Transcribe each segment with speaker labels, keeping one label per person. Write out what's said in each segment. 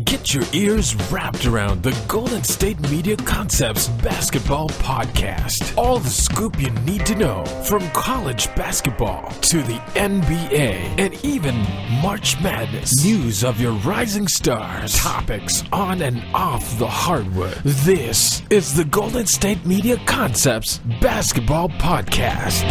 Speaker 1: Get your ears wrapped around the Golden State Media Concepts Basketball Podcast. All the scoop you need to know from college basketball to the NBA and even March Madness. News of your rising stars. Topics on and off the hardwood. This is the Golden State Media Concepts Basketball Podcast.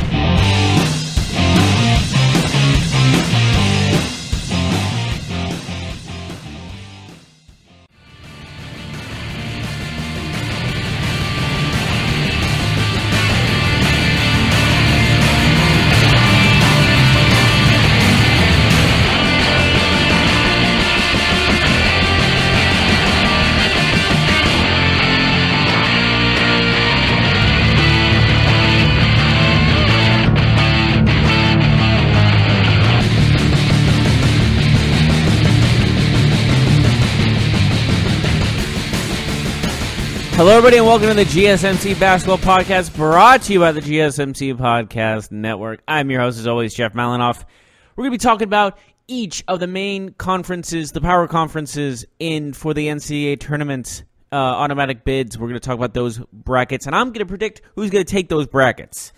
Speaker 2: Hello, everybody, and welcome to the GSMC Basketball Podcast, brought to you by the GSMC Podcast Network. I'm your host, as always, Jeff Malinoff. We're going to be talking about each of the main conferences, the power conferences, for the NCAA tournament automatic bids. We're going to talk about those brackets, and I'm going to predict who's going to take those brackets,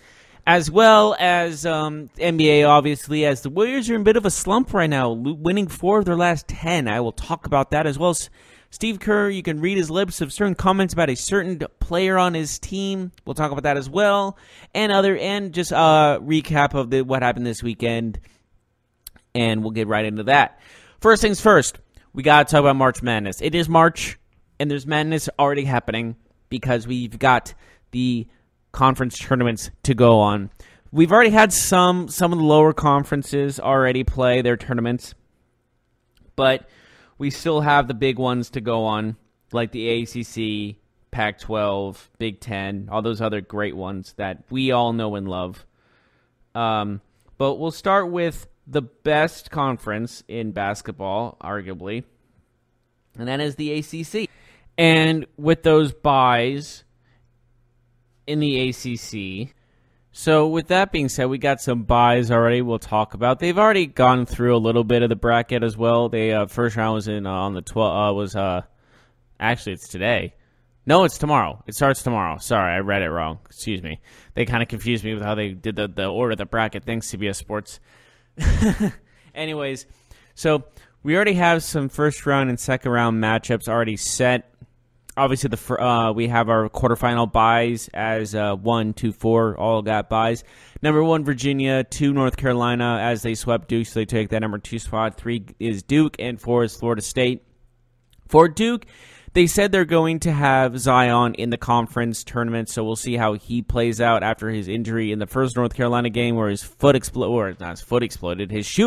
Speaker 2: as well as NBA, obviously, as the Warriors are in a bit of a slump right now, winning 4 of their last 10. I will talk about that, as well as Steve Kerr. You can read his lips of certain comments about a certain player on his team. We'll talk about that as well, and just a recap of what happened this weekend, and we'll get right into that. First things first, we got to talk about March Madness. It is March, and there's madness already happening because we've got the conference tournaments to go on. We've already had some of the lower conferences already play their tournaments, but we still have the big ones to go on, like the ACC, Pac-12, Big Ten, all those other great ones that we all know and love. But we'll start with the best conference in basketball, arguably, and that is the ACC. And with those buys in the ACC, so with that being said, we got some buys already we'll talk about. They've already gone through a little bit of the bracket as well. They first round was in on the 12th. Actually, it's today. No, it's tomorrow. It starts tomorrow. Sorry, I read it wrong. Excuse me. They kind of confused me with how they did the order of the bracket. Thanks, CBS Sports. Anyways, so we already have some first round and second round matchups already set. Obviously, we have our quarterfinal buys as 1, 2, 4, all got buys. Number 1, Virginia. 2, North Carolina, as they swept Duke, so they take that number 2 spot. 3 is Duke, and 4 is Florida State. For Duke, they said they're going to have Zion in the conference tournament, so we'll see how he plays out after his injury in the first North Carolina game where his shoe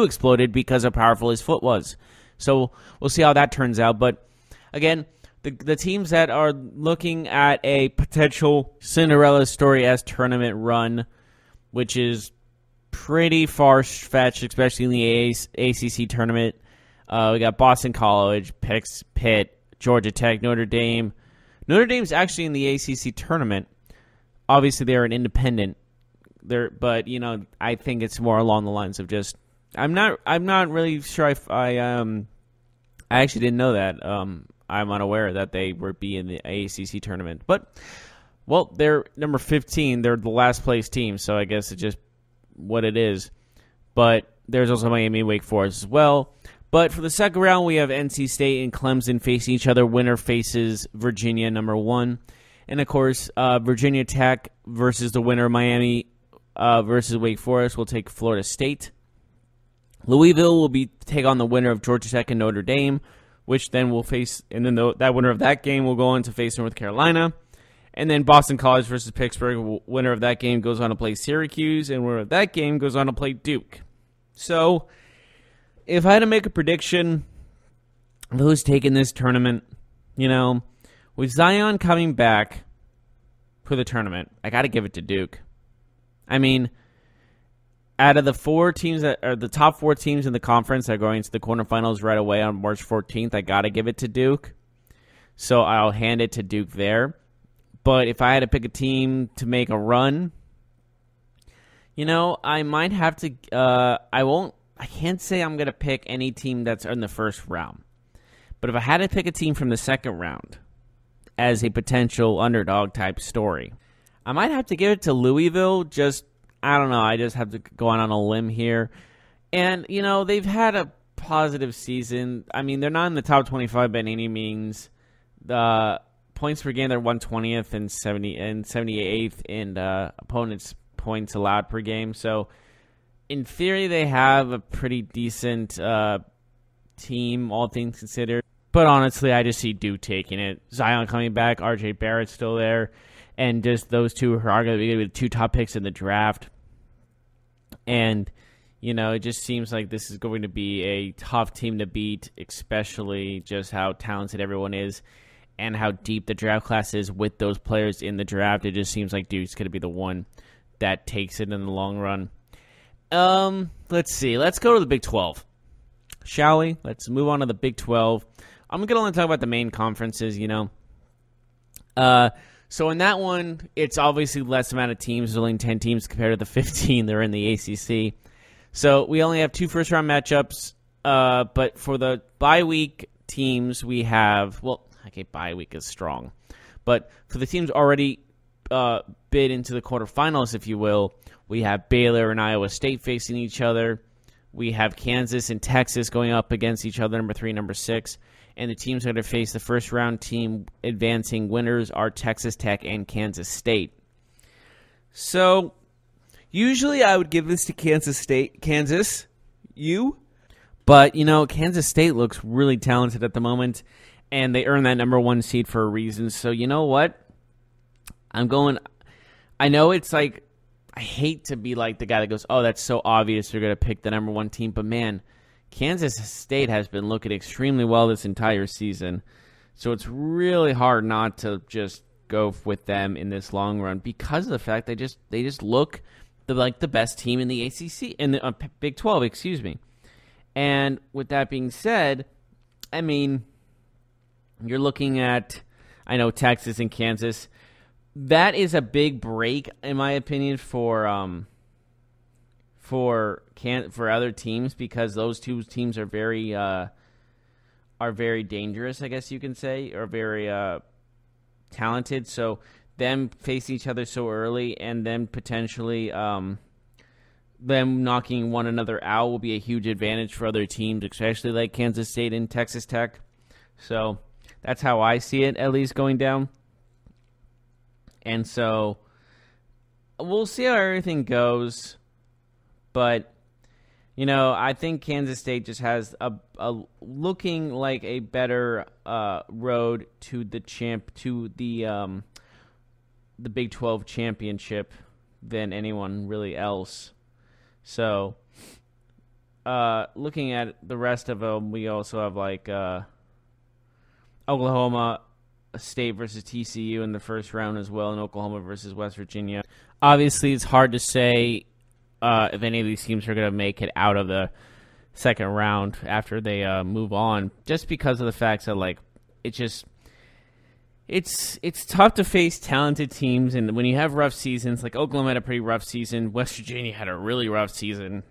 Speaker 2: exploded because of how powerful his foot was. So we'll see how that turns out, but again, the teams that are looking at a potential Cinderella story-esque tournament run, which is pretty far-fetched, especially in the ACC tournament. We got Boston College, Pitt, Georgia Tech, Notre Dame. Notre Dame's actually in the ACC tournament. Obviously, they're an independent. But I think it's more along the lines of just I'm not really sure if I actually didn't know that. I'm unaware that they would be in the ACC tournament. But, well, they're number 15. They're the last place team, so I guess it's just what it is. But there's also Miami and Wake Forest as well. But for the second round, we have NC State and Clemson facing each other. Winner faces Virginia, number 1. And, of course, Virginia Tech versus the winner of Miami versus Wake Forest will take Florida State. Louisville will take on the winner of Georgia Tech and Notre Dame, which then will face, and then that winner of that game will go on to face North Carolina. And then Boston College versus Pittsburgh, winner of that game goes on to play Syracuse, and winner of that game goes on to play Duke. So, if I had to make a prediction of who's taking this tournament, with Zion coming back for the tournament, I got to give it to Duke. I mean, out of the 4 teams that are the top 4 teams in the conference that are going to the quarterfinals right away on March 14th, I got to give it to Duke. So I'll hand it to Duke there. But if I had to pick a team to make a run, I might have to I can't say I'm going to pick any team that's in the first round But if I had to pick a team from the second round as a potential underdog type story, I might have to give it to Louisville. I don't know. I just have to go on a limb here. And, they've had a positive season. I mean, they're not in the top 25 by any means. The points per game, they're 120th and 78th in opponents' points allowed per game. So, in theory, they have a pretty decent team, all things considered. But honestly, I just see Duke taking it. Zion coming back, RJ Barrett's still there, and just those two are going to be the two top picks in the draft. And, it just seems like this is going to be a tough team to beat, especially just how talented everyone is and how deep the draft class is with those players in the draft. It just seems like Duke's going to be the one that takes it in the long run. Let's see. Let's go to the Big 12. Shall we? Let's move on to the Big 12. I'm going to only talk about the main conferences, So in that one, it's obviously less amount of teams. There's only 10 teams compared to the 15 that are in the ACC. So we only have 2 first-round matchups. But for the bye week teams, we have bye week is strong. But for the teams already bid into the quarterfinals, if you will, we have Baylor and Iowa State facing each other. We have Kansas and Texas going up against each other, number 3 and number 6. And the teams that are going to face the first-round team advancing winners are Texas Tech and Kansas State. So, usually I would give this to Kansas State. Kansas, you? But, Kansas State looks really talented at the moment, and they earned that number 1 seed for a reason. So, you know what? I know it's like, I hate to be like the guy that goes, oh, that's so obvious you're going to pick the number 1 team. But, man, Kansas State has been looking extremely well this entire season. So it's really hard not to just go with them in this long run because of the fact they just look like the best team in the ACC, in the Big 12, excuse me. And with that being said, I mean, you're looking at, Texas and Kansas. That is a big break, in my opinion, for other teams because those two teams are very dangerous, I guess you can say, or very talented. So them facing each other so early and then potentially them knocking one another out will be a huge advantage for other teams, especially like Kansas State and Texas Tech. So that's how I see it, at least going down. And so we'll see how everything goes. But, I think Kansas State just has a looking like a better road to the Big 12 championship than anyone really else. So, looking at the rest of them, we also have like Oklahoma State versus TCU in the first round as well, and Oklahoma versus West Virginia. Obviously, it's hard to say if any of these teams are going to make it out of the second round after they move on, just because of the fact that it's tough to face talented teams, and when you have rough seasons, like Oklahoma had a pretty rough season, West Virginia had a really rough season,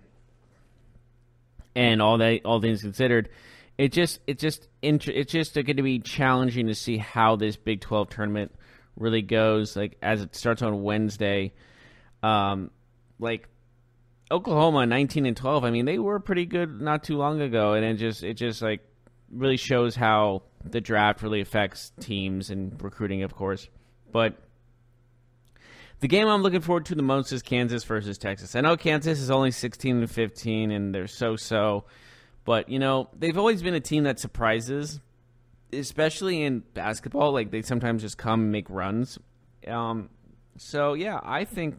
Speaker 2: and all things considered, it's just going to be challenging to see how this Big 12 tournament really goes. Like as it starts on Wednesday, like Oklahoma 19-12. I mean, they were pretty good not too long ago, and it just like really shows how the draft really affects teams and recruiting, of course. But the game I'm looking forward to the most is Kansas versus Texas. I know Kansas is only 16-15, and they're so. But, they've always been a team that surprises, especially in basketball. Like, they sometimes just come and make runs. So, yeah, I think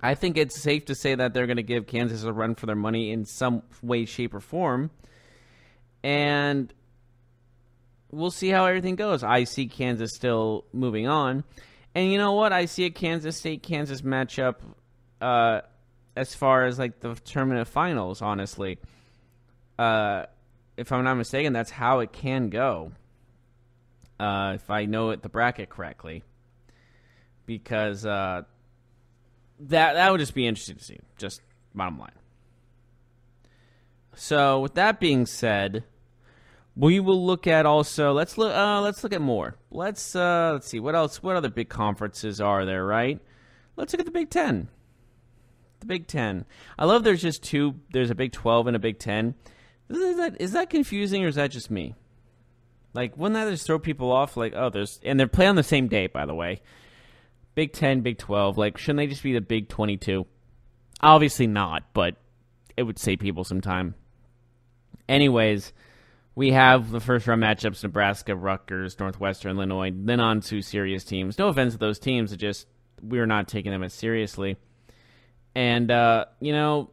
Speaker 2: it's safe to say that they're going to give Kansas a run for their money in some way, shape, or form. And we'll see how everything goes. I see Kansas still moving on. And you know what? I see a Kansas State-Kansas matchup as far as like the tournament finals, honestly. If I'm not mistaken, that's how it can go. If I know the bracket correctly. Because that would just be interesting to see. Just bottom line. So with that being said, We will look at also. Let's look at more. Let's see what else. What other big conferences are there? Right. Let's look at the Big Ten. The Big Ten. I love there's just two. There's a Big 12 and a Big 10. Is that confusing or is that just me? Like, wouldn't that just throw people off? Like, oh, and they're playing on the same day, by the way. Big 10, Big 12. Like, shouldn't they just be the Big 22? Obviously not, but it would save people some time. Anyways. We have the first-round matchups, Nebraska, Rutgers, Northwestern, Illinois, then on to serious teams. No offense to those teams, we're not taking them as seriously. And, Ohio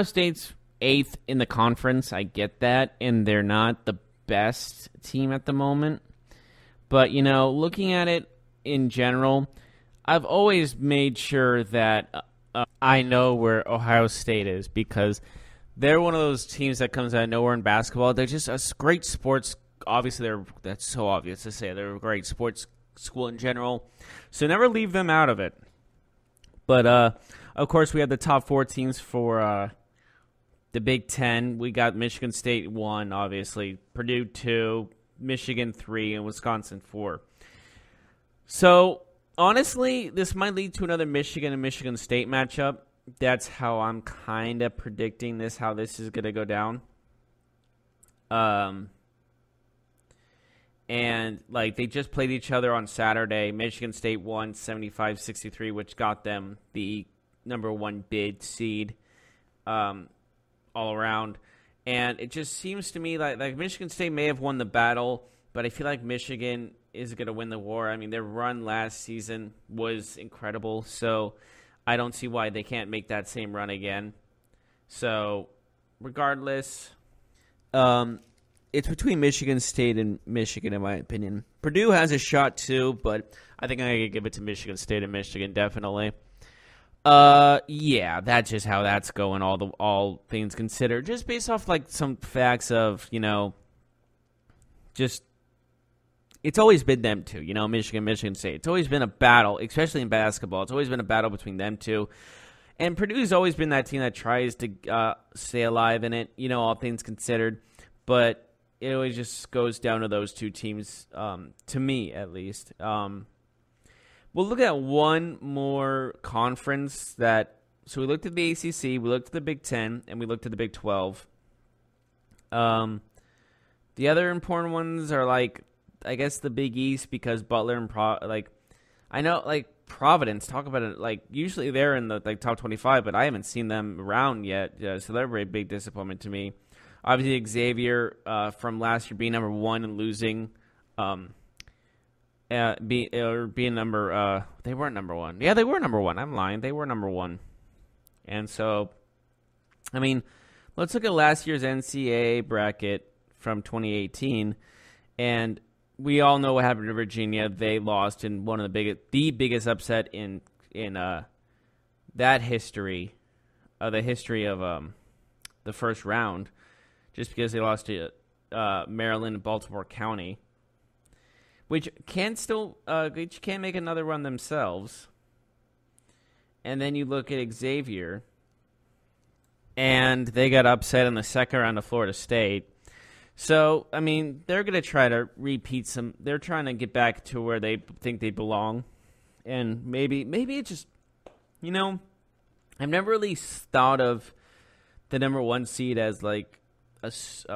Speaker 2: State's 8th in the conference. I get that, and they're not the best team at the moment. But, looking at it in general, I've always made sure that I know where Ohio State is because they're one of those teams that comes out of nowhere in basketball. They're just a great sports. Obviously, that's so obvious to say. They're a great sports school in general. So never leave them out of it. But, of course, we have the top 4 teams for the Big Ten. We got Michigan State 1, obviously. Purdue 2, Michigan 3, and Wisconsin 4. So, honestly, this might lead to another Michigan and Michigan State matchup. That's how I'm kind of predicting how this is going to go down. And, they just played each other on Saturday. Michigan State won 75-63, which got them the number 1 bid seed all around. And it just seems to me like Michigan State may have won the battle, but I feel like Michigan is going to win the war. I mean, their run last season was incredible, so I don't see why they can't make that same run again. So, regardless, it's between Michigan State and Michigan, in my opinion. Purdue has a shot, too, but I think I'm going to give it to Michigan State and Michigan, definitely. Yeah, that's just how that's going, all things considered. Just based off, some facts of, just it's always been them two, Michigan State. It's always been a battle, especially in basketball. It's always been a battle between them two. And Purdue's always been that team that tries to stay alive in it, all things considered. But it always just goes down to those two teams, to me at least. We'll look at one more conference so we looked at the ACC, we looked at the Big 10, and we looked at the Big 12. The other important ones are I guess the Big East because Butler and Providence, talk about it, usually they're in the top 25, but I haven't seen them around yet, so they're a very big disappointment to me. Obviously, Xavier from last year being number 1 and losing, being number, they weren't number 1. Yeah, they were number 1. I'm lying. They were number 1. And so, I mean, let's look at last year's NCAA bracket from 2018, and we all know what happened to Virginia. They lost in one of the biggest upset in that history, the history of the first round, just because they lost to Maryland and Baltimore County, which can make another run themselves. And then you look at Xavier, and they got upset in the second round of Florida State. So, I mean, they're going to try to repeat they're trying to get back to where they think they belong. And maybe it's just, I've never really thought of the number 1 seed as, a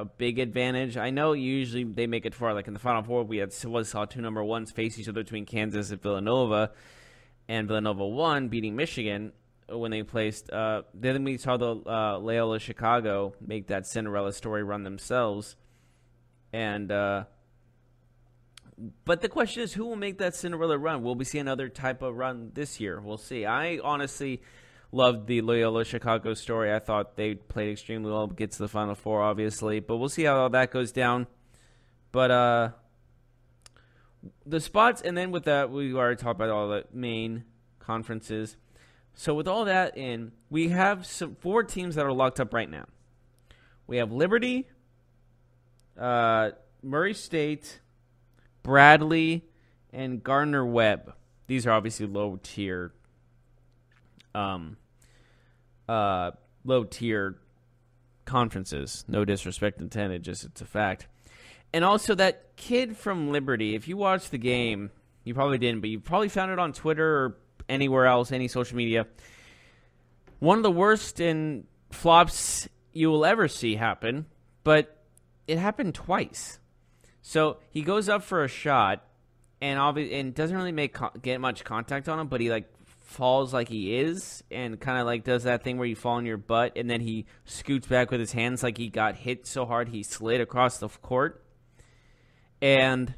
Speaker 2: big advantage. I know usually they make it far, in the Final Four, we saw 2 number 1s face each other between Kansas and Villanova. And Villanova won, beating Michigan when they placed. Then we saw the Loyola Chicago make that Cinderella story run themselves. And but the question is, who will make that Cinderella run? Will we see another type of run this year? We'll see. I honestly loved the Loyola Chicago story. I thought they played extremely well, get to the Final Four, obviously. But we'll see how all that goes down. But the spots, and then with that, we already talked about all the main conferences. So with all that in, we have 4 teams that are locked up right now. We have Liberty, Murray State, Bradley, and Gardner-Webb. These are obviously low-tier conferences. No disrespect intended, just it's a fact. And also that kid from Liberty, if you watched the game, you probably didn't, but you probably found it on Twitter or anywhere else, any social media. One of the worst in flops you will ever see happen, but it happened twice. So he goes up for a shot, and doesn't really get much contact on him, but he like falls like he is, and kind of like does that thing where you fall on your butt, and then he scoots back with his hands like he got hit so hard he slid across the court. And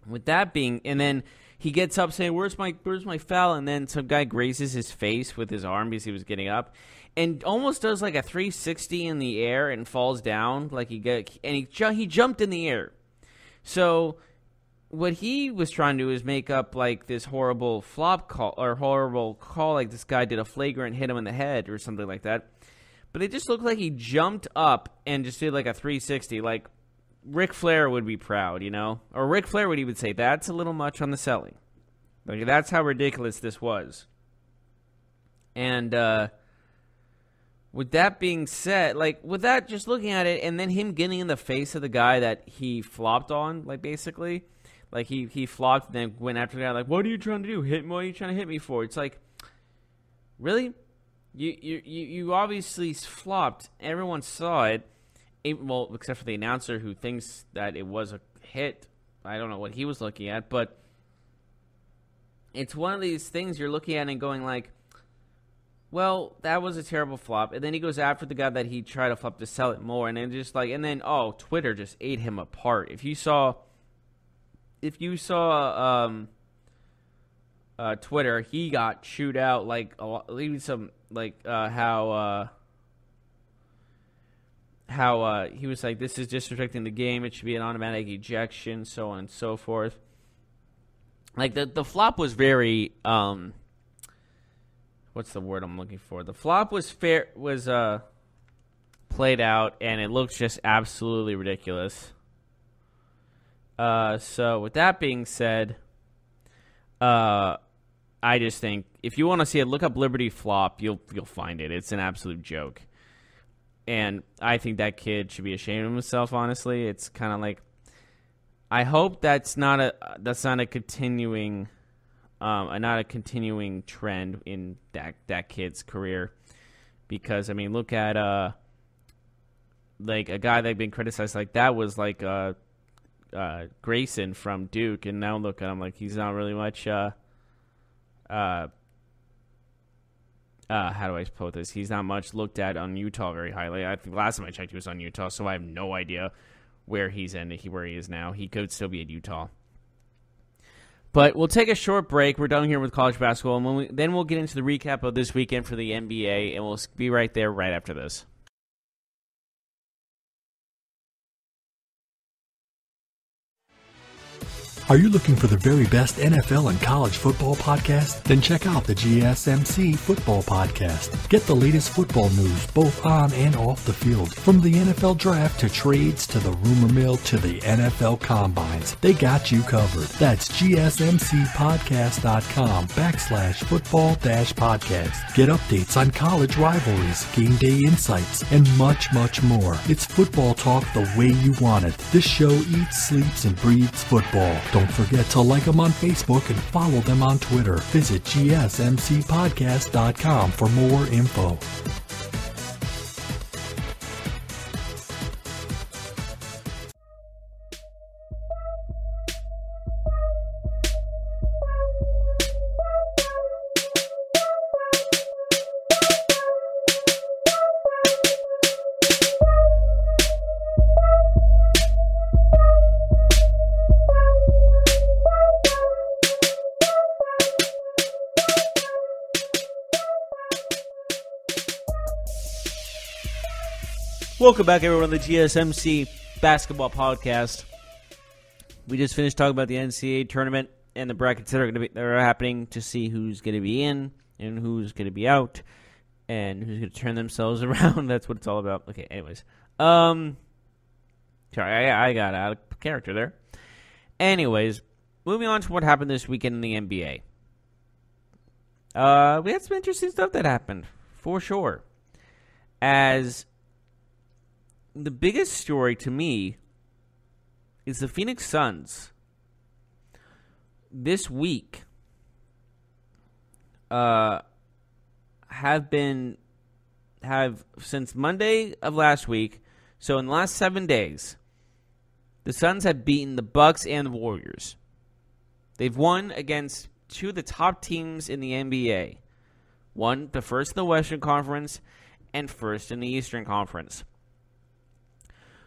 Speaker 2: with that being, and then he gets up saying, "Where's my foul?" And then some guy grazes his face with his arm because he was getting up, and almost does like a 360 in the air and falls down like he jumped in the air. So what he was trying to do is make up like this horrible flop call or horrible call, like this guy did a flagrant hit him in the head or something like that. But it just looked like he jumped up and just did like a 360, like Ric Flair would be proud, you know? Or Ric Flair would even say, that's a little much on the selling. Like, that's how ridiculous this was. And with that being said, like, with that, just looking at it, and then him getting in the face of the guy that he flopped on, like, basically. Like, he flopped and then went after the guy, like, what are you trying to do? What are you trying to hit me for? It's like, really? You obviously flopped. Everyone saw it. Well, except for the announcer who thinks that it was a hit. I don't know what he was looking at, but it's one of these things you're looking at and going like, well, that was a terrible flop. And then he goes after the guy that he tried to flop to sell it more, and then just like, and then Twitter just ate him apart. If you saw Twitter, he got chewed out like a lot, even some like how he was like, this is disrespecting the game, it should be an automatic ejection, so on and so forth. Like the flop was very what's the word I'm looking for? The flop was played out, and it looks just absolutely ridiculous. So with that being said, I just think if you want to see it, look up Liberty flop. You'll find it. It's an absolute joke. And I think that kid should be ashamed of himself, honestly. It's kind of like, I hope that's not a continuing trend in that kid's career. Because I mean, look at like a guy that's been criticized like that was like Grayson from Duke, and now look at him, like he's not really much how do I put this? He's not much looked at on Utah very highly. I think last time I checked, he was on Utah, so I have no idea where he's ended, where he is now. He could still be at Utah. But we'll take a short break. We're done here with college basketball, and then we'll get into the recap of this weekend for the NBA, and we'll be right there right after this.
Speaker 3: Are you looking for the very best NFL and college football podcast? Then check out the GSMC Football Podcast. Get the latest football news both on and off the field. From the NFL Draft to trades to the rumor mill to the NFL Combines. They got you covered. That's GSMCpodcast.com/football-podcast. Get updates on college rivalries, game day insights, and much, much more. It's football talk the way you want it. This show eats, sleeps, and breathes football. Don't forget to like them on Facebook and follow them on Twitter. Visit GSMCpodcast.com for more info.
Speaker 2: Welcome back, everyone, to the GSMC Basketball Podcast. We just finished talking about the NCAA tournament and the brackets that are happening to see who's going to be in and who's going to be out and who's going to turn themselves around. That's what it's all about. Okay, anyways. Sorry, I got out of character there. Anyways, moving on to what happened this weekend in the NBA. We had some interesting stuff that happened, for sure. as the biggest story to me is the Phoenix Suns this week have since Monday of last week, so in the last 7 days, the Suns have beaten the Bucks and the Warriors. They've won against two of the top teams in the NBA. One, the first in the Western Conference, and first in the Eastern Conference,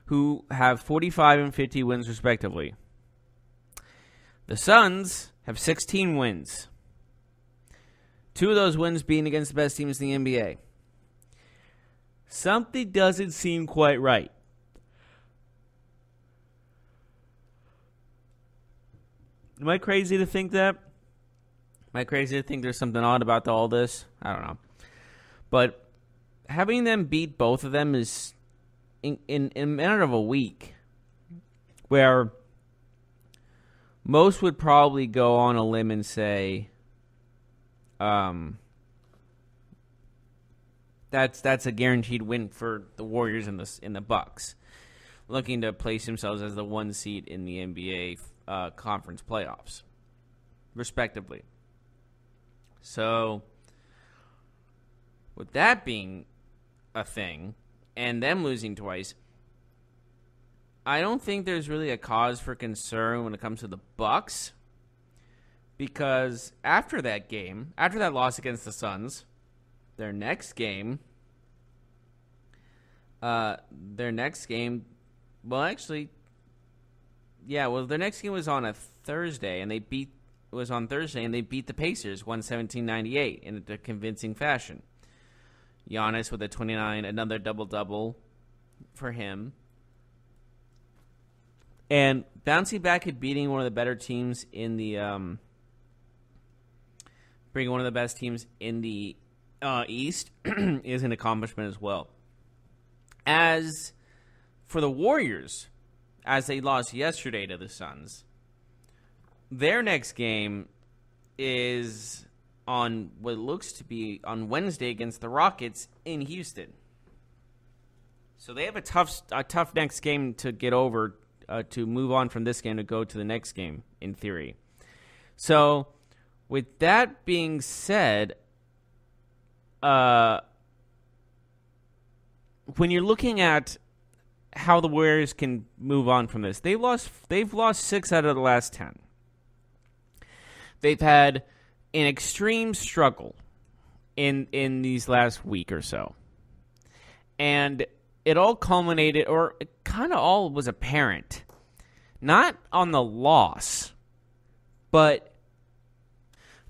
Speaker 2: who have 45 and 50 wins respectively. The Suns have 16 wins. Two of those wins being against the best teams in the NBA. Something doesn't seem quite right. Am I crazy to think that? Am I crazy to think there's something odd about all this? I don't know. But having them beat both of them is in a matter of a week, where most would probably go on a limb and say, that's a guaranteed win for the Warriors and the Bucks, looking to place themselves as the 1 seed in the NBA conference playoffs, respectively. So, with that being a thing, and them losing twice, I don't think there's really a cause for concern when it comes to the Bucks, because after that game, after that loss against the Suns, their next game, their next game was on a Thursday, and they beat the Pacers 117-98 in a convincing fashion. Giannis with a 29, another double-double for him. And bouncing back and beating one of the better teams in the bringing one of the best teams in the East is an accomplishment as well. As for the Warriors, as they lost yesterday to the Suns, their next game is on what looks to be on Wednesday against the Rockets in Houston. So they have a tough next game to get over, to move on from this game to go to the next game, in theory. So, with that being said, when you're looking at how the Warriors can move on from this, they've lost 6 out of the last 10. They've had an extreme struggle in these last week or so. And it all culminated, or it kind of all was apparent, not on the loss, but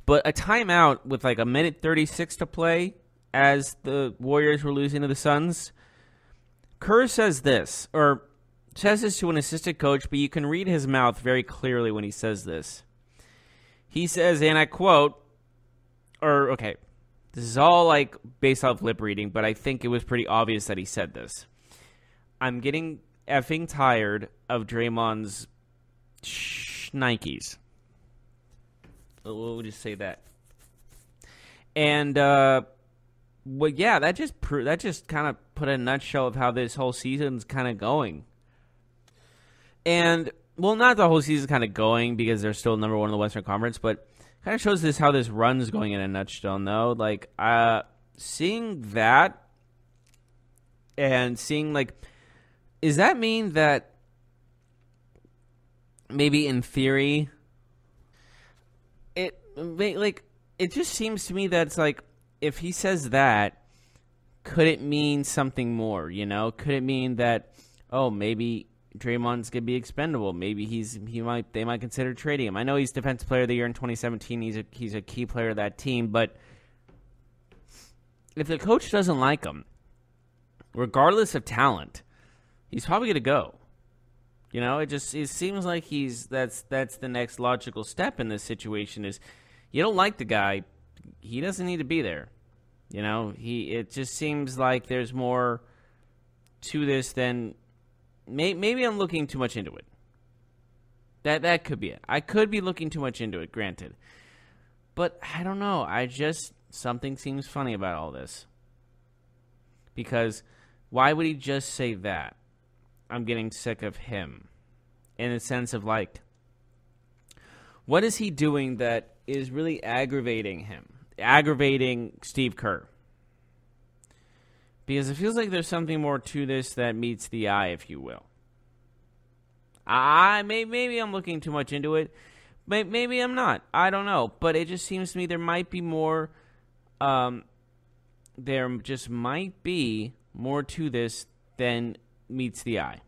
Speaker 2: a timeout with like a minute 36 to play as the Warriors were losing to the Suns. Kerr says this to an assistant coach, but you can read his mouth very clearly when he says this. He says, and I quote, this is all like based off lip reading, but I think it was pretty obvious that he said this. I'm getting effing tired of Draymond's Nikes. We'll just say that. And, that just kind of put a nutshell of how this whole season's kind of going. And, well, not the whole season's kind of going because they're still number 1 in the Western Conference, but kind of shows how this run's going in a nutshell, though. Like, seeing that and seeing, like, does that mean that maybe in theory it just seems to me that it's like, if he says that, could it mean something more, you know? Could it mean that, maybe Draymond's going to be expendable? Maybe they might consider trading him. I know he's Defensive Player of the Year in 2017. He's a key player of that team, but if the coach doesn't like him, regardless of talent, he's probably going to go. You know, it seems like that's the next logical step in this situation is, you don't like the guy, he doesn't need to be there. You know, it just seems like there's more to this than maybe I'm looking too much into it. That could be it. I could be looking too much into it, granted. But I don't know. Something seems funny about all this. Because why would he just say that? I'm getting sick of him. In a sense of like, what is he doing that is really aggravating him? Aggravating Steve Kerr? Because it feels like there's something more to this that meets the eye, if you will. Maybe I'm looking too much into it. Maybe I'm not. I don't know. But it just seems to me there might be more. There just might be more to this than meets the eye.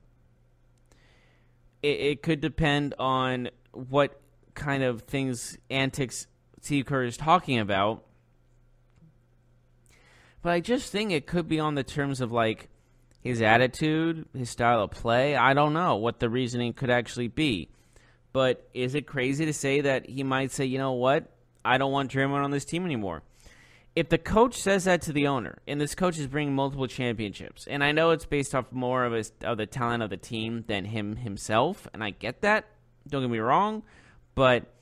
Speaker 2: It could depend on what kind of antics Steve Kerr is talking about. But I just think it could be on the terms of like his attitude, his style of play. I don't know what the reasoning could actually be. But is it crazy to say that he might say, you know what? I don't want Draymond on this team anymore. If the coach says that to the owner, and this coach is bringing multiple championships, and I know it's based off more of the talent of the team than himself, and I get that. Don't get me wrong. But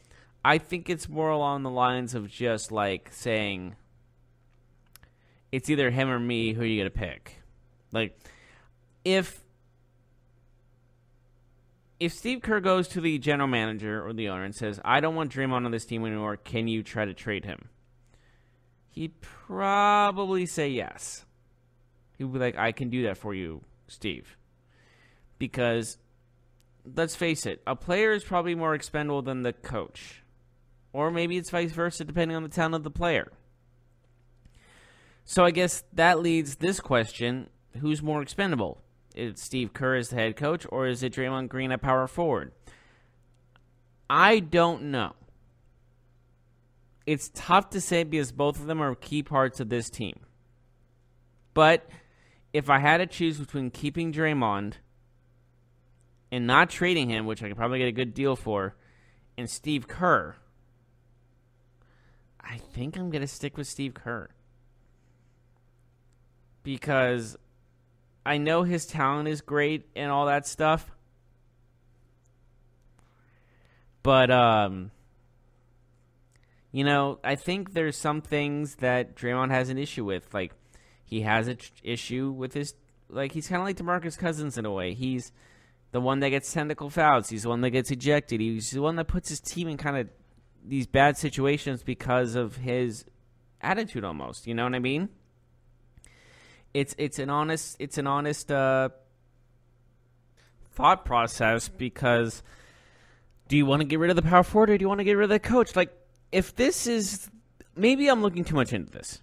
Speaker 2: I think it's more along the lines of just like saying, it's either him or me, who are you going to pick? Like, if Steve Kerr goes to the general manager or the owner and says, I don't want Draymond on this team anymore, can you try to trade him? He'd probably say yes. He'd be like, I can do that for you, Steve. Because, let's face it, a player is probably more expendable than the coach. Or maybe it's vice versa, depending on the talent of the player. So I guess that leads this question, who's more expendable? Is it Steve Kerr as the head coach, or is it Draymond Green at power forward? I don't know. It's tough to say because both of them are key parts of this team. But if I had to choose between keeping Draymond and not trading him, which I could probably get a good deal for, and Steve Kerr, I think I'm going to stick with Steve Kerr. Because I know his talent is great and all that stuff. But, you know, I think there's some things that Draymond has an issue with. Like, he has an issue with his, like, he's kind of like DeMarcus Cousins in a way. He's the one that gets technical fouls. He's the one that gets ejected. He's the one that puts his team in kind of these bad situations because of his attitude almost. You know what I mean? It's an honest thought process, because do you want to get rid of the power forward or do you want to get rid of the coach? Like, if this is, maybe I'm looking too much into this.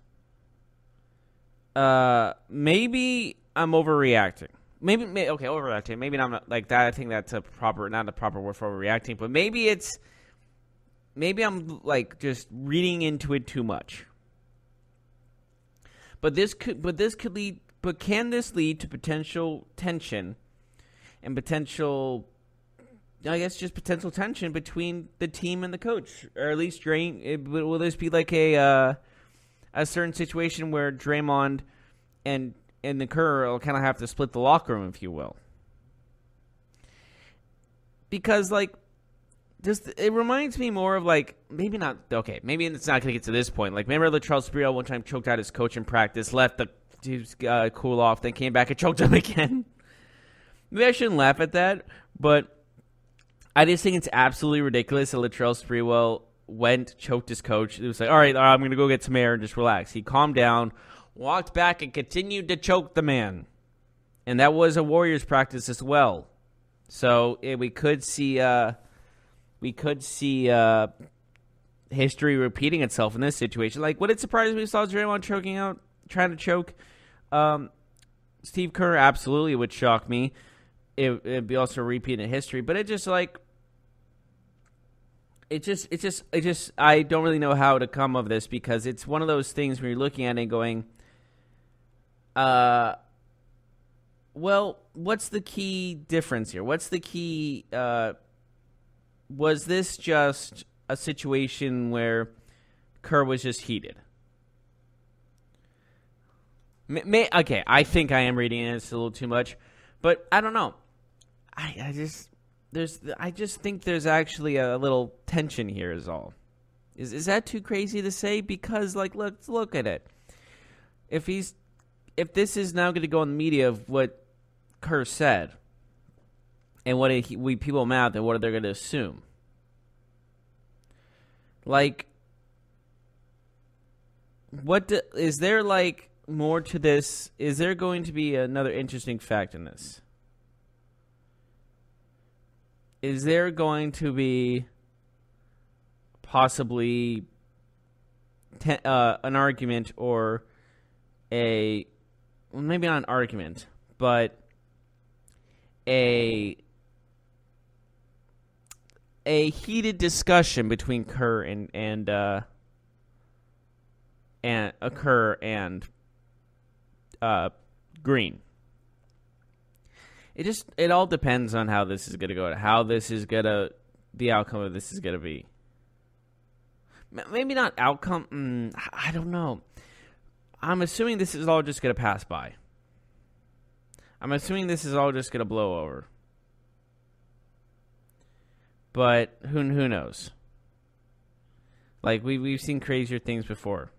Speaker 2: Maybe I'm overreacting. Maybe overreacting. Maybe not like that. I think that's not a proper word for overreacting. But maybe I'm like just reading into it too much. But can this lead to potential tension and potential tension between the team and the coach, or at least will this be like a certain situation where Draymond and the Kerr will kind of have to split the locker room, if you will? Because like, it reminds me more of like, maybe not, okay, maybe it's not going to get to this point. Like, remember Latrell Sprewell one time choked out his coach in practice, left the dudes cool off, then came back and choked him again? Maybe I shouldn't laugh at that, but I just think it's absolutely ridiculous that Latrell Sprewell choked his coach. It was like, all right, I'm going to go get some air and just relax. He calmed down, walked back, and continued to choke the man. And that was a Warriors practice as well. So we could see history repeating itself in this situation. Like, would it surprise me if we saw Draymond trying to choke Steve Kerr? Absolutely, it would shock me. It'd be also a repeat in history. But it just I don't really know how to come of this, because it's one of those things where you're looking at it and going, well, what's the key difference here? What's the key? Was this just a situation where Kerr was just heated? Okay, I think I am reading this a little too much, but I don't know. I just think there's actually a little tension here is all. Is that too crazy to say? Because, like, let's look at it. If if this is now going to go in the media of what Kerr said and what people mouth and what they're going to assume. Like, is there like more to this? Is there going to be another interesting fact in this? Is there going to be possibly an argument or maybe not an argument, but a heated discussion between Kerr and Green? It all depends on how this is going to go, the outcome of this is going to be. Maybe not outcome. I don't know. I'm assuming this is all just going to pass by. I'm assuming this is all just going to blow over. But who knows? Like, we've seen crazier things before.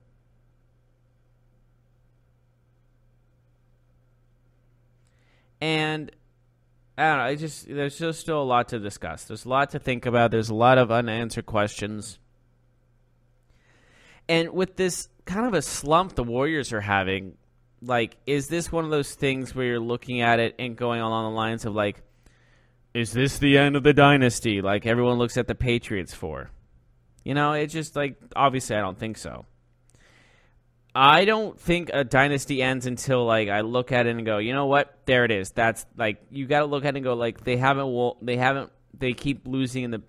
Speaker 2: And I don't know, there's just still a lot to discuss. There's a lot to think about. There's a lot of unanswered questions. And with this kind of a slump the Warriors are having, like, is this one of those things where you're looking at it and going along the lines of, like, is this the end of the dynasty like everyone looks at the Patriots for? You know, it's just like, obviously I don't think so. I don't think a dynasty ends until, like, I look at it and go, you know what? There it is. That's, like, you got to look at it and go, like, they keep losing in the,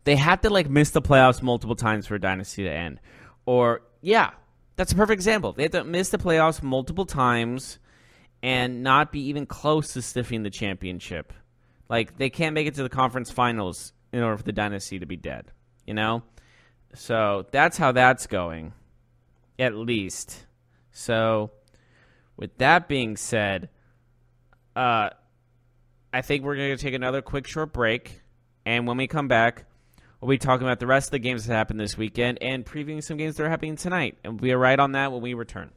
Speaker 2: they have to, like, miss the playoffs multiple times for a dynasty to end. Or, yeah, that's a perfect example. They have to miss the playoffs multiple times and not be even close to sniffing the championship. Like, they can't make it to the conference finals in order for the dynasty to be dead, you know? So that's how that's going, at least. So with that being said, I think we're going to take another quick short break. And when we come back, we'll be talking about the rest of the games that happened this weekend and previewing some games that are happening tonight. And we'll be right on that when we return.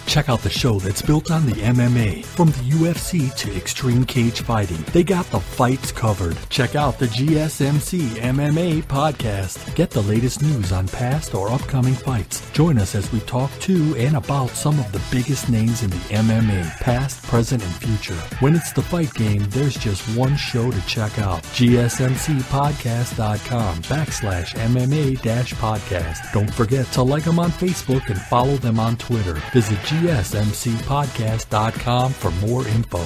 Speaker 3: Check out the show that's built on the MMA. From the UFC to extreme cage fighting, they got the fights covered. Check out the GSMC MMA podcast. Get the latest news on past or upcoming fights. Join us as we talk to and about some of the biggest names in the MMA, past, present, and future. When it's the fight game, there's just one show to check out. GSMCpodcast.com/MMA-podcast. Don't forget to like them on Facebook and follow them on Twitter. Visit GSMCpodcast.com for more info.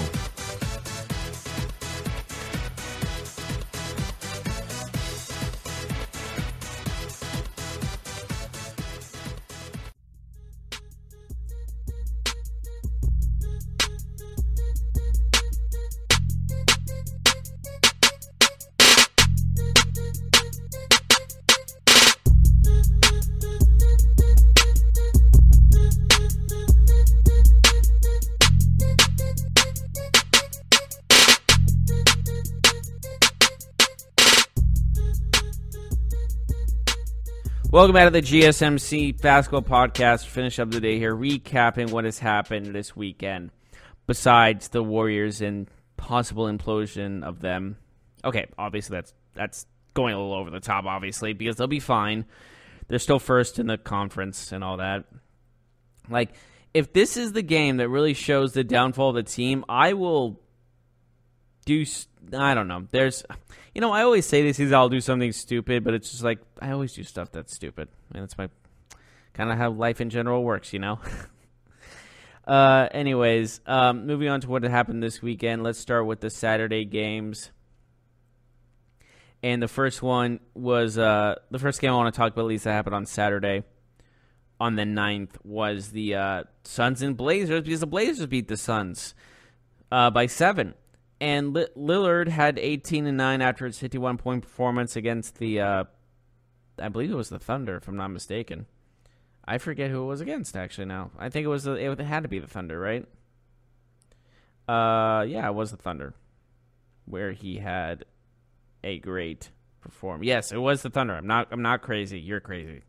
Speaker 2: Welcome back to the GSMC Basketball Podcast. Finish up the day here, recapping what has happened this weekend, besides the Warriors and possible implosion of them. Okay, obviously that's going a little over the top, obviously, because they'll be fine. They're still first in the conference and all that. Like, if this is the game that really shows the downfall of the team, I will do, I don't know. You know, I always say this is I'll do something stupid, but it's just like, I always do stuff that's stupid. And that's my kind of how life in general works, you know? Anyways, moving on to what happened this weekend. Let's start with the Saturday games. And the first one was, the first game I want to talk about, at least that happened on Saturday, on the 9th, was the Suns and Blazers, because the Blazers beat the Suns by 7. And Lillard had 18 and 9 after his 51-point performance against the, I believe it was the Thunder, if I'm not mistaken. I forget who it was against, actually, now. I think it had to be the Thunder, right? Yeah, it was the Thunder, where he had a great performance. Yes, it was the Thunder. I'm not crazy. You're crazy.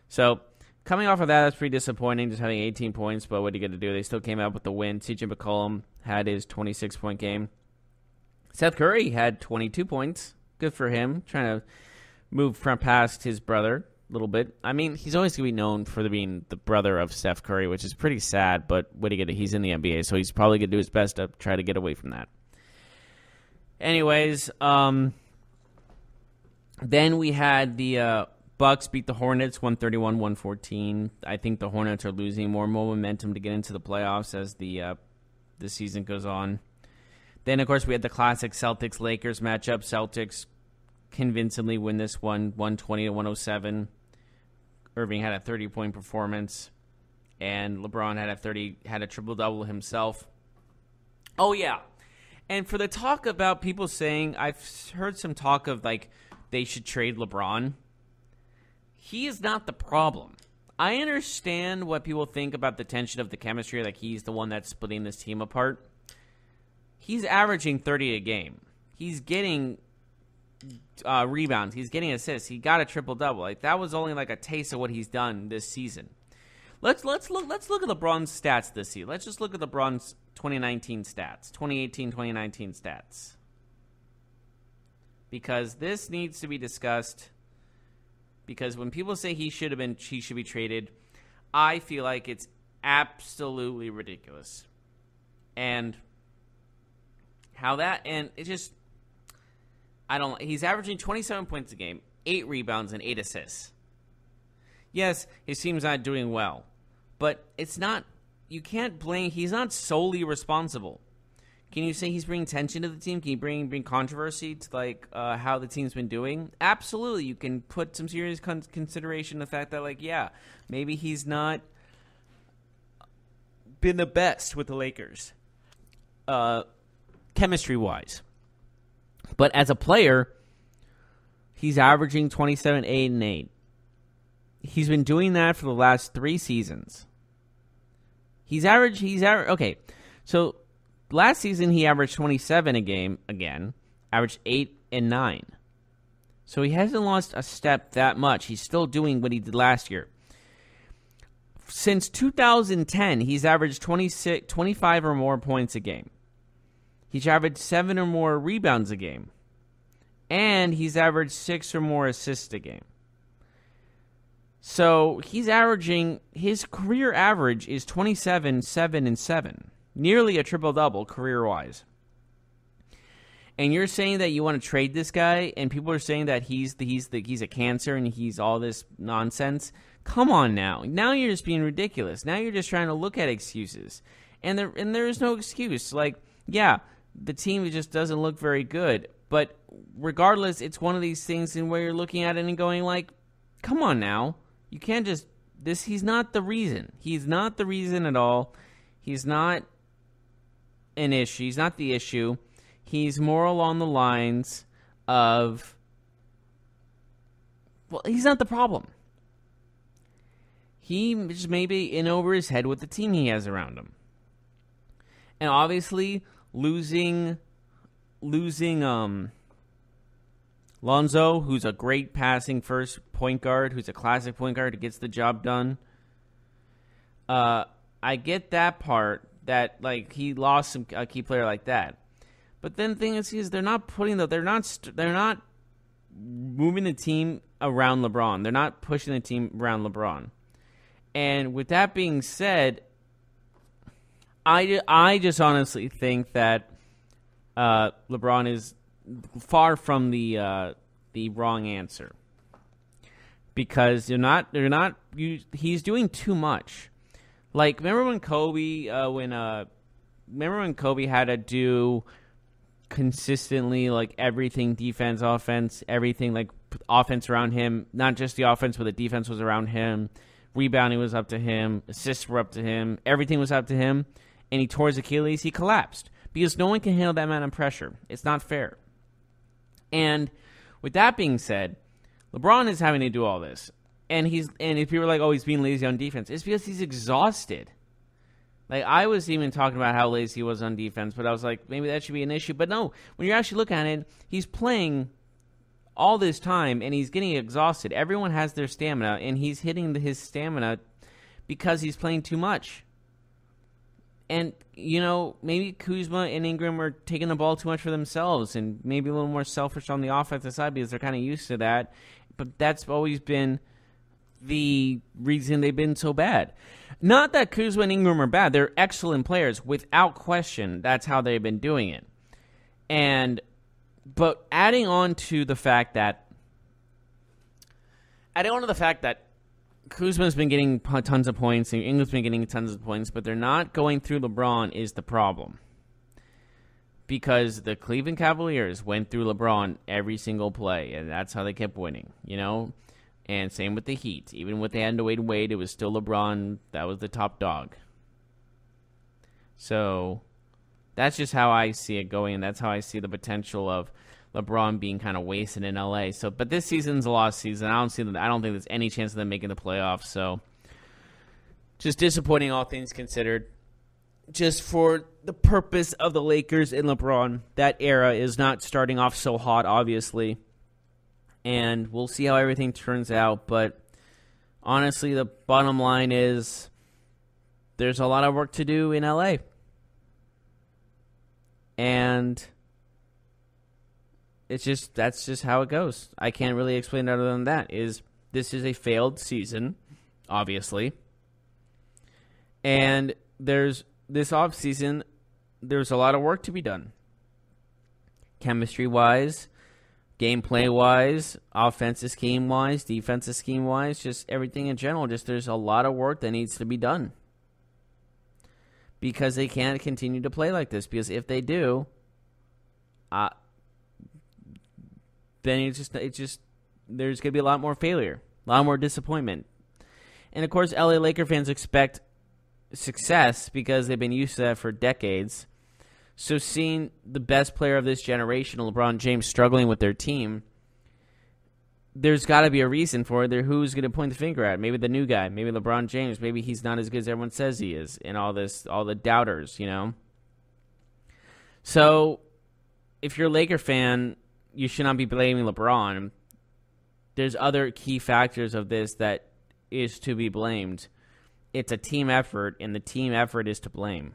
Speaker 2: So coming off of that, that's pretty disappointing, just having 18 points. But what are you going to do? They still came out with the win. CJ McCollum had his 26-point game. Seth Curry had 22 points. Good for him. Trying to move from past his brother a little bit. I mean, he's always going to be known for being the brother of Steph Curry, which is pretty sad. But what are you going to do? He's in the NBA, so he's probably going to do his best to try to get away from that. Anyways, then we had the Bucks beat the Hornets 131-114. I think the Hornets are losing more momentum to get into the playoffs as the season goes on. Then, of course, we had the classic Celtics-Lakers matchup. Celtics convincingly win this one, 120-107. Irving had a 30-point performance, and LeBron had a triple-double himself. Oh, yeah. And for the talk about people saying, I've heard some talk of, like, they should trade LeBron. He is not the problem. I understand what people think about the tension of the chemistry, like he's the one that's splitting this team apart. He's averaging 30 a game. He's getting rebounds. He's getting assists. He got a triple-double. Like, that was only like a taste of what he's done this season. Let's look at LeBron's stats this season. Let's just look at LeBron's 2019 stats, 2018-2019 stats. Because this needs to be discussed. Because when people say he should be traded, I feel like it's absolutely ridiculous. And he's averaging 27 points a game, 8 rebounds, and 8 assists. Yes, his team's not doing well, but you can't blame, he's not solely responsible. Can you say he's bringing tension to the team? Can you bring controversy to how the team's been doing? Absolutely. You can put some serious consideration the fact that maybe he's not been the best with the Lakers, chemistry-wise. But as a player, he's averaging 27, 8, and 8. He's been doing that for the last 3 seasons. Okay, so last season, he averaged 27 a game again, averaged 8 and 9. So he hasn't lost a step that much. He's still doing what he did last year. Since 2010, he's averaged 25 or more points a game. He's averaged 7 or more rebounds a game. And he's averaged 6 or more assists a game. So his career average is 27, 7, and 7. Nearly a triple-double career-wise. And you're saying that you want to trade this guy, and people are saying that he's a cancer and he's all this nonsense. Come on now. Now you're just being ridiculous. Now you're just trying to look at excuses. And there is no excuse. The team just doesn't look very good. But regardless, it's one of these things in where you're looking at it and going come on now. You can't just he's not the reason. He's not the reason at all. He's not an issue. He's not the issue. He's more along the lines of, he's not the problem. He just maybe in over his head with the team he has around him. And obviously, losing Lonzo, who's a great passing first point guard, who's a classic point guard who gets the job done. I get that part, that he lost a key player like that. But then the thing is they're not moving the team around LeBron. They're not pushing the team around LeBron. And with that being said, I just honestly think that LeBron is far from the wrong answer, because he's doing too much. Remember when Kobe had to do consistently everything, defense, offense, everything, offense around him, not just the offense, but the defense was around him. Rebounding was up to him. Assists were up to him. Everything was up to him. And he tore his Achilles. He collapsed because no one can handle that amount of pressure. It's not fair. And with that being said, LeBron is having to do all this. And if people are like, oh, he's being lazy on defense, it's because he's exhausted. I was even talking about how lazy he was on defense, but I was like, maybe that should be an issue. But no, when you're actually looking at it, he's playing all this time, and he's getting exhausted. Everyone has their stamina, and he's hitting his stamina because he's playing too much. And, maybe Kuzma and Ingram are taking the ball too much for themselves and maybe a little more selfish on the offensive side because they're kind of used to that. But that's always been the reason they've been so bad. Not that Kuzma and Ingram are bad. They're excellent players. Without question, that's how they've been doing it. But adding on to the fact that Kuzma's been getting tons of points and Ingram's been getting tons of points, but they're not going through LeBron is the problem. Because the Cleveland Cavaliers went through LeBron every single play, and that's how they kept winning, And same with the Heat. Even with they had to wait, it was still LeBron that was the top dog. So that's just how I see it going, and that's how I see the potential of LeBron being kind of wasted in LA. So, but this season's a lost season. I don't think there's any chance of them making the playoffs. So, just disappointing, all things considered. Just for the purpose of the Lakers and LeBron, that era is not starting off so hot, obviously. And we'll see how everything turns out. But honestly, the bottom line is there's a lot of work to do in LA. And that's just how it goes. I can't really explain it other than that. This is a failed season, obviously. And this offseason, there's a lot of work to be done. Chemistry-wise, gameplay-wise, offensive scheme-wise, defensive scheme-wise, just everything in general. Just there's a lot of work that needs to be done. Because they can't continue to play like this. Because if they do, then it's just there's going to be a lot more failure, a lot more disappointment. And, of course, LA Laker fans expect success because they've been used to that for decades. So seeing the best player of this generation, LeBron James, struggling with their team, there's got to be a reason for it. Who's going to point the finger at? Maybe the new guy. Maybe LeBron James. Maybe he's not as good as everyone says he is. And all the doubters, So if you're a Laker fan, you should not be blaming LeBron. There's other key factors of this that is to be blamed. It's a team effort, and the team effort is to blame.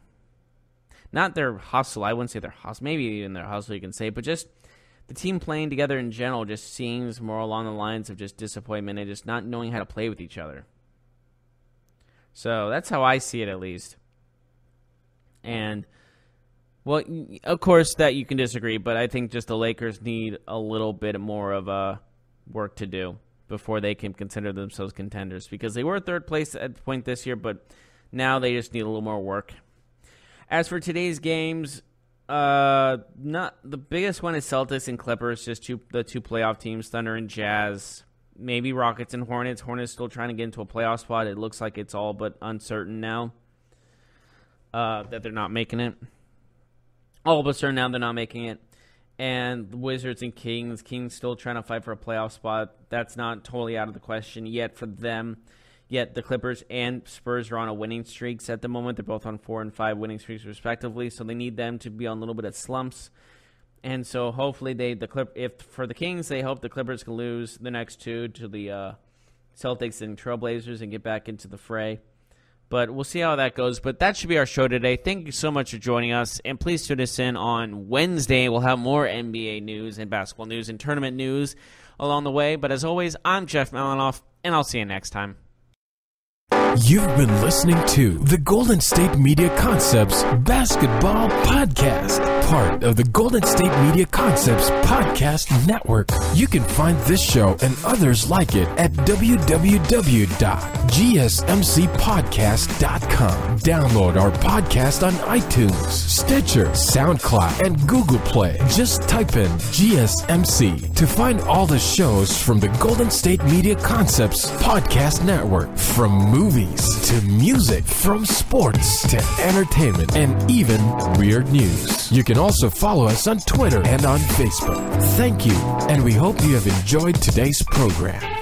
Speaker 2: Not their hustle. I wouldn't say their hustle. Maybe even their hustle you can say, but just the team playing together in general just seems more along the lines of just disappointment and just not knowing how to play with each other. So that's how I see it, at least. And, well, of course that you can disagree, but I think just the Lakers need a little bit more of work to do before they can consider themselves contenders, because they were third place at the point this year, but now they just need a little more work. As for today's games, not the biggest one is Celtics and Clippers, just the two playoff teams, Thunder and Jazz. Maybe Rockets and Hornets. Hornets still trying to get into a playoff spot. It looks like it's all but uncertain now that they're not making it. All but certain now they're not making it. And the Wizards and Kings. Kings still trying to fight for a playoff spot. That's not totally out of the question yet for them. Yet the Clippers and Spurs are on a winning streaks at the moment. They're both on 4 and 5 winning streaks respectively. So they need them to be on a little bit of slumps. And so hopefully if for the Kings, they hope the Clippers can lose the next two to the Celtics and Trailblazers and get back into the fray. But we'll see how that goes. But that should be our show today. Thank you so much for joining us. And please tune us in on Wednesday. We'll have more NBA news and basketball news and tournament news along the way. But as always, I'm Jeff Malinoff, and I'll see you next time.
Speaker 1: You've been listening to the Golden State Media Concepts Basketball Podcast, part of the Golden State Media Concepts Podcast Network. You can find this show and others like it at www.gsmcpodcast.com. Download our podcast on iTunes, Stitcher, SoundCloud, and Google Play. Just type in GSMC to find all the shows from the Golden State Media Concepts Podcast Network, from movies to music, from sports to entertainment, and even weird news. You can also follow us on Twitter and on Facebook. Thank you, and we hope you have enjoyed today's program.